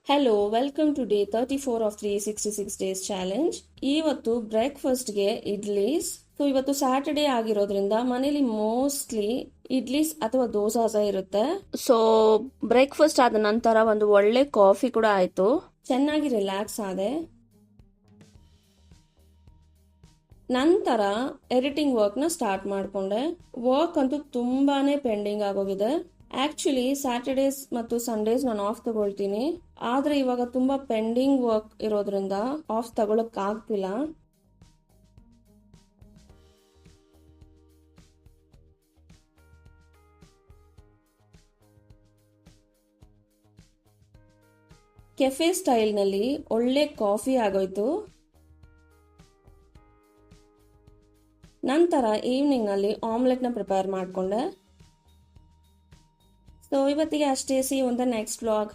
Hello welcome to day 34 of 366 days challenge. ಇವತ್ತು ಬ್ರೇಕ್ಫಾಸ್ಟ್ಗೆ idlis. So ಇವತ್ತು ಸ್ಯಾಟರ್ಡೇ ಆಗಿರೋದ್ರಿಂದ ಮನೇಲಿ ಮೋಸ್ಟ್ಲಿ ಇಡ್ಲೀಸ್ ಅಥವಾ ದೋಸಾಸ ಇರುತ್ತೆ. ಸೊ ಬ್ರೇಕ್ಫಾಸ್ಟ್ ಆದ ನಂತರ ಒಂದು ಒಳ್ಳೆ ಕಾಫಿ ಕೂಡ ಆಯ್ತು. ಚೆನ್ನಾಗಿ ರಿಲ್ಯಾಕ್ಸ್ ಆದೆ. ನಂತರ ಎಡಿಟಿಂಗ್ ವರ್ಕ್ನ ಸ್ಟಾರ್ಟ್ ಮಾಡಿಕೊಂಡೆ. ವರ್ಕ್ ಅಂತೂ ತುಂಬಾನೇ ಪೆಂಡಿಂಗ್ ಆಗೋಗಿದೆ. ಆಕ್ಚುಲಿ ಸ್ಯಾಟರ್ಡೇಸ್ ಮತ್ತು ಸಂಡೇಸ್ ನಾನು ಆಫ್ ತಗೊಳ್ತೀನಿ, ಆದ್ರೆ ಇವಾಗ ತುಂಬಾ ಪೆಂಡಿಂಗ್ ವರ್ಕ್ ಇರೋದ್ರಿಂದ ಆಫ್ ತಗೊಳಕ್ ಆಗ್ತಿಲ್ಲ. ಕೆಫೆ ಸ್ಟೈಲ್ ನಲ್ಲಿ ಒಳ್ಳೆ ಕಾಫಿ ಆಗೋಯ್ತು. ನಂತರ ಈವ್ನಿಂಗ್ ನಲ್ಲಿ ಆಮ್ಲೆಟ್ ನ ಪ್ರಿಪೇರ್ ಮಾಡ್ಕೊಂಡೆ. ಸೊ ಇವತ್ತಿಗೆ ಅಷ್ಟೇ. C on the next vlog.